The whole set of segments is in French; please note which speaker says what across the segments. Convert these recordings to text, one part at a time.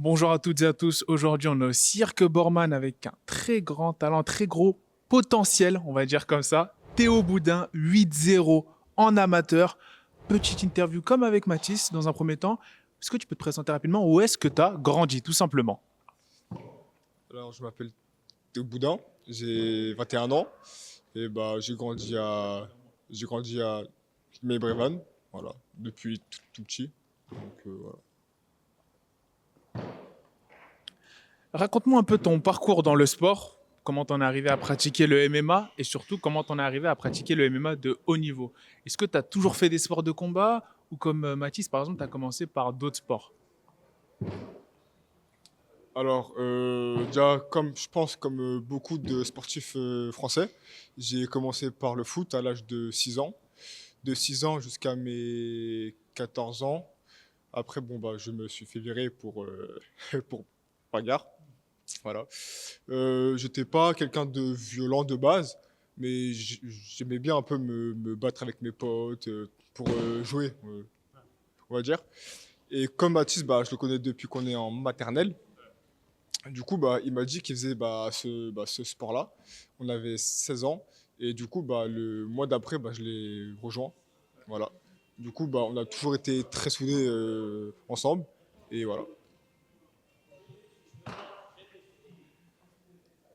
Speaker 1: Bonjour à toutes et à tous. Aujourd'hui, on est au Cirque Borman avec un très grand talent, très gros potentiel, on va dire comme ça. Théo Boudin, 8-0 en amateur. Petite interview comme avec Mathis dans un premier temps. Est-ce que tu peux te présenter rapidement? Où est-ce que tu as grandi, tout simplement?
Speaker 2: Alors, je m'appelle Théo Boudin, j'ai 21 ans et j'ai grandi à Mebrevan, voilà, depuis tout petit. Donc, voilà.
Speaker 1: Raconte-moi un peu ton parcours dans le sport. Comment t'en es arrivé à pratiquer le MMA et surtout comment t'en es arrivé à pratiquer le MMA de haut niveau. Est-ce que tu as toujours fait des sports de combat ou comme Mathis, par exemple, tu as commencé par d'autres sports?
Speaker 2: Alors, déjà, comme je pense, comme beaucoup de sportifs français, j'ai commencé par le foot à l'âge de 6 ans. De 6 ans jusqu'à mes 14 ans. Après, bon, bah, je me suis fait virer pour bagarre. Voilà. J'étais pas quelqu'un de violent de base, mais j'aimais bien un peu me battre avec mes potes pour jouer, on va dire. Et comme Mathis, bah, je le connais depuis qu'on est en maternelle. Du coup, bah, il m'a dit qu'il faisait ce sport-là. On avait 16 ans. Et du coup, bah, le mois d'après, bah, je l'ai rejoint. Voilà. Du coup, bah, on a toujours été très soudés ensemble. Et voilà.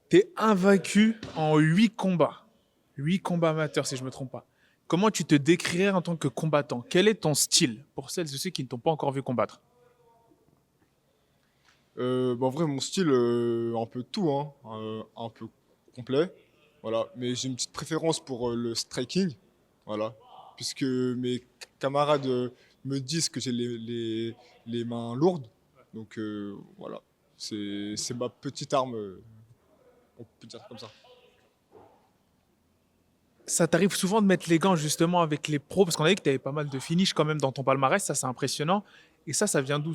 Speaker 1: T'es invaincu en 8 combats. 8 combats amateurs, si je ne me trompe pas. Comment tu te décrirais en tant que combattant? Quel est ton style pour celles et ceux qui ne t'ont pas encore vu combattre?
Speaker 2: Bah, en vrai, mon style, un peu tout, hein, un peu complet. Voilà. Mais j'ai une petite préférence pour le striking. Voilà. Puisque mes camarades me disent que j'ai les mains lourdes. Donc voilà. C'est ma petite arme, on peut dire comme ça.
Speaker 1: Ça t'arrive souvent de mettre les gants justement avec les pros parce qu'on a dit que tu avais pas mal de finish quand même dans ton palmarès, ça c'est impressionnant. Et ça vient d'où?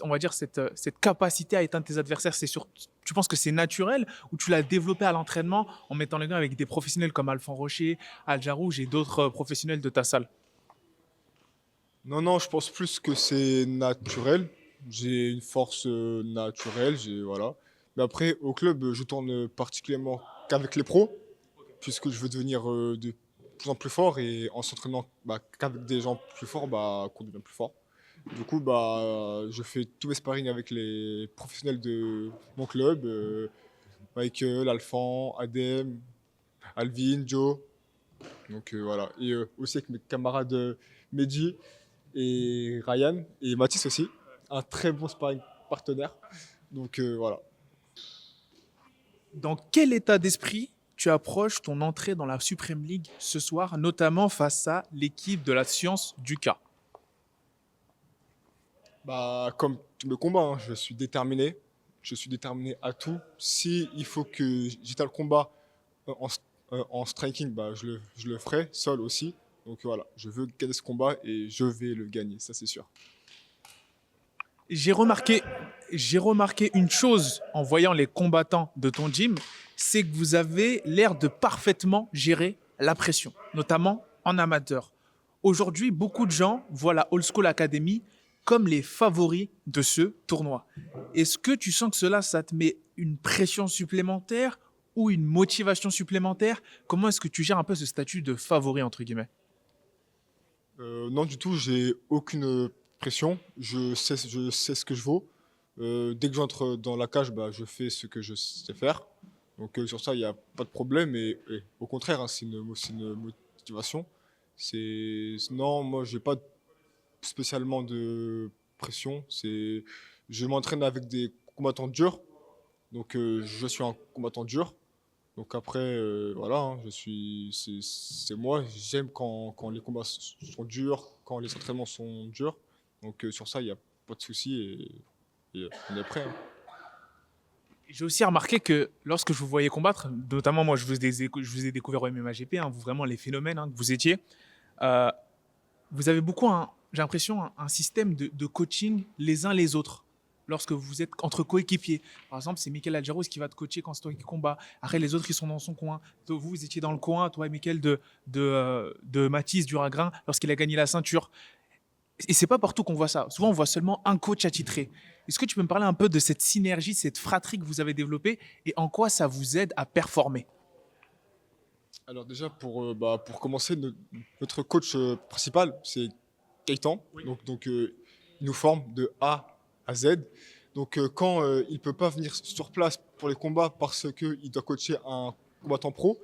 Speaker 1: On va dire, cette capacité à éteindre tes adversaires. Tu penses que c'est naturel ou tu l'as développé à l'entraînement en mettant les gants avec des professionnels comme Alphand Rocher, Al Jarouj et d'autres professionnels de ta salle?
Speaker 2: Non, non, je pense plus que c'est naturel. J'ai une force naturelle, voilà. Mais après, au club, je tourne particulièrement qu'avec les pros, puisque je veux devenir de plus en plus fort et en s'entraînant bah, qu'avec des gens plus forts, bah, qu'on devient plus fort. Du coup, bah, je fais tous mes sparring avec les professionnels de mon club, Michael, Alphand, Adem, Alvin, Joe. Donc voilà. Et aussi avec mes camarades Mehdi et Ryan et Mathis aussi. Un très bon sparring partenaire. Donc voilà.
Speaker 1: Dans quel état d'esprit tu approches ton entrée dans la Supreme League ce soir, notamment face à l'équipe de la Science du K?
Speaker 2: Bah, comme tous mes combats, hein, je suis déterminé. Je suis déterminé à tout. Si il faut que j'étale le combat en striking, bah, je le ferai, seul aussi. Donc voilà, je veux gagner ce combat et je vais le gagner, ça c'est sûr.
Speaker 1: J'ai remarqué, j'ai remarqué une chose en voyant les combattants de ton gym, c'est que vous avez l'air de parfaitement gérer la pression, notamment en amateur. Aujourd'hui, beaucoup de gens voient la Old School Academy comme les favoris de ce tournoi. Est-ce que tu sens que ça te met une pression supplémentaire ou une motivation supplémentaire? Comment est-ce que tu gères un peu ce statut de favori, entre guillemets?
Speaker 2: Non, du tout, j'ai aucune pression. Je sais ce que je vaux. Dès que j'entre dans la cage, bah, je fais ce que je sais faire. Donc sur ça, il n'y a pas de problème. Et au contraire, hein, c'est une motivation. Non, moi, j'ai pas spécialement de pression. Je m'entraîne avec des combattants durs. Donc je suis un combattant dur. Donc après, voilà, hein, c'est moi. J'aime quand les combats sont durs, quand les entraînements sont durs. Donc sur ça, il n'y a pas de souci et on est prêt, hein.
Speaker 1: J'ai aussi remarqué que lorsque je vous voyais combattre, notamment moi je vous ai découvert au MMA GP, hein, vous vraiment les phénomènes que vous étiez, euh, vous avez beaucoup, j'ai l'impression, un système de coaching les uns les autres. Lorsque vous êtes entre coéquipiers. Par exemple, c'est Michael Aljaros qui va te coacher quand c'est toi qui combat. Après, les autres, ils sont dans son coin. Toi, vous étiez dans le coin, toi et Michael de Mathis Duragrin, lorsqu'il a gagné la ceinture. Et c'est pas partout qu'on voit ça. Souvent, on voit seulement un coach attitré. Est-ce que tu peux me parler un peu de cette synergie, cette fratrie que vous avez développée et en quoi ça vous aide à performer?
Speaker 2: Alors déjà, pour commencer, notre coach principal, c'est Gaëtan. Il nous forme de A à Z. Donc, quand il ne peut pas venir sur place pour les combats parce qu'il doit coacher un combattant pro,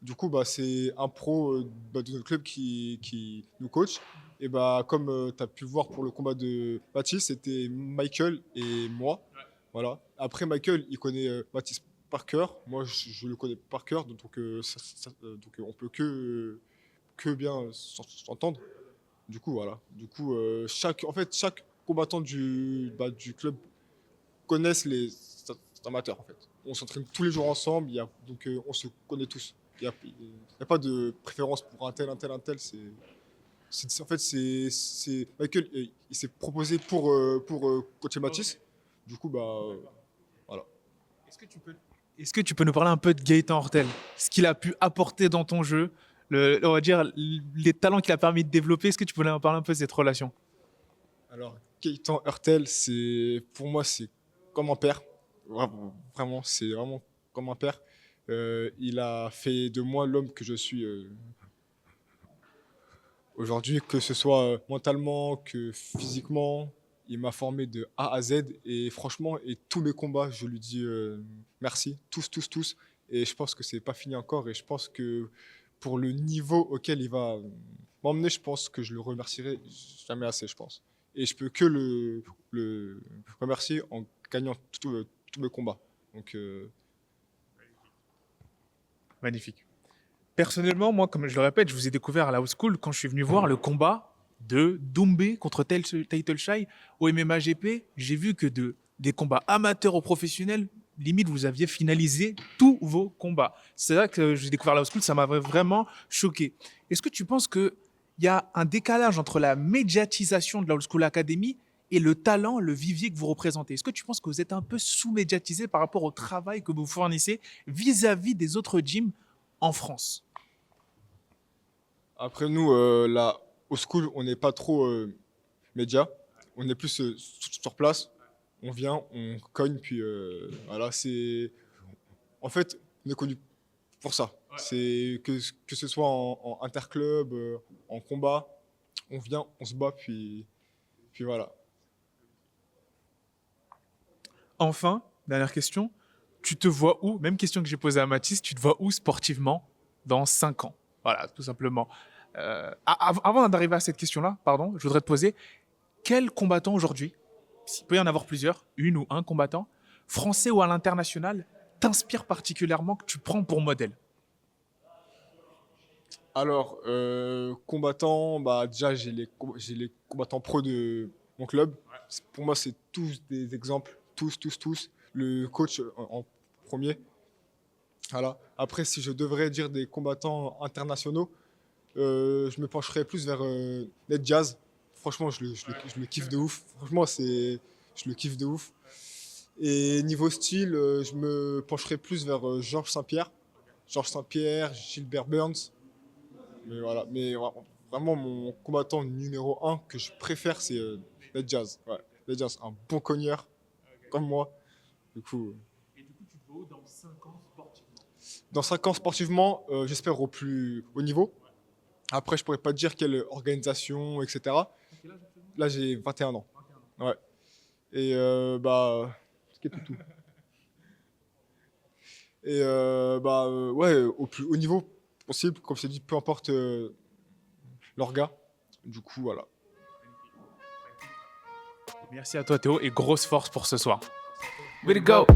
Speaker 2: du coup, c'est un pro de notre club qui nous coach. Et comme tu as pu le voir pour le combat de Baptiste, c'était Michael et moi. Voilà. Après, Michael, il connaît Baptiste par cœur. Moi, je le connais par cœur. On peut que bien s'entendre. Du coup, voilà. Du coup, chaque combattant du club connaissent les amateurs, en fait. On s'entraîne tous les jours ensemble, on se connaît tous. Il y a pas de préférence pour un tel, un tel, un tel. En fait, Michael, il s'est proposé pour coacher Mathis. Du coup, voilà.
Speaker 1: Est-ce que tu peux nous parler un peu de Gaëtan Hortel, ce qu'il a pu apporter dans ton jeu, on va dire les talents qu'il a permis de développer? Est-ce que tu peux nous parler un peu de cette relation?
Speaker 2: Alors, Gaëtan Hurtel, pour moi, c'est comme un père. Vraiment, c'est vraiment comme un père. Il a fait de moi l'homme que je suis aujourd'hui, que ce soit mentalement que physiquement. Il m'a formé de A à Z et franchement, et tous mes combats, je lui dis merci, tous, tous, tous. Et je pense que c'est pas fini encore et je pense que pour le niveau auquel il va m'emmener, je pense que je le remercierai jamais assez, je pense. Et je peux que le remercier en gagnant tous mes combats. Donc,
Speaker 1: Magnifique. Personnellement, moi, comme je le répète, je vous ai découvert à la House School quand je suis venu voir le combat de Doumbé contre Title Shy au MMA GP. J'ai vu que des combats amateurs aux professionnels, limite, vous aviez finalisé tous vos combats. C'est là que j'ai découvert la House School, ça m'a vraiment choqué. Est-ce que tu penses qu'il y a un décalage entre la médiatisation de la Old School Academy et le talent, le vivier que vous représentez? Est-ce que tu penses que vous êtes un peu sous-médiatisé par rapport au travail que vous fournissez vis-à-vis des autres gyms en France?
Speaker 2: après nous, là, au school, on n'est pas trop média. On est plus sur place. On vient, on cogne, puis voilà, En fait, on est connu pour ça. C'est que ce soit en interclub, en combat, on vient, on se bat, puis voilà.
Speaker 1: Enfin, dernière question, tu te vois où, même question que j'ai posée à Mathis, tu te vois où sportivement dans 5 ans? Voilà, tout simplement. Avant d'arriver à cette question-là, pardon, je voudrais te poser, quel combattant aujourd'hui, s'il peut y en avoir plusieurs, une ou un combattant, français ou à l'international, t'inspire particulièrement, que tu prends pour modèle?
Speaker 2: Alors, combattants, déjà, j'ai les combattants pro de mon club. Pour moi, c'est tous des exemples. Tous, tous, tous. Le coach en premier. Voilà. Après, si je devrais dire des combattants internationaux, je me pencherais plus vers Ned Jazz. Franchement, je le kiffe de ouf. Franchement, je le kiffe de ouf. Et niveau style, je me pencherais plus vers Georges Saint-Pierre. Georges Saint-Pierre, Gilbert Burns. Mais voilà. Vraiment, mon combattant numéro un que je préfère, c'est Ned Jazz. Ouais. Ned Jazz, un bon cogneur, comme moi. Du coup,
Speaker 1: Et du coup, tu te vois où dans 5 ans sportivement?
Speaker 2: dans 5 ans sportivement, j'espère au plus haut niveau. Après, je pourrais pas te dire quelle organisation, etc. Là, j'ai 21 ans. Ouais. Et ce qui est tout. Et ouais, au plus haut niveau possible, comme je t'ai dit, peu importe l'orga. Du coup, voilà.
Speaker 1: Merci à toi Théo et grosse force pour ce soir. Way to go!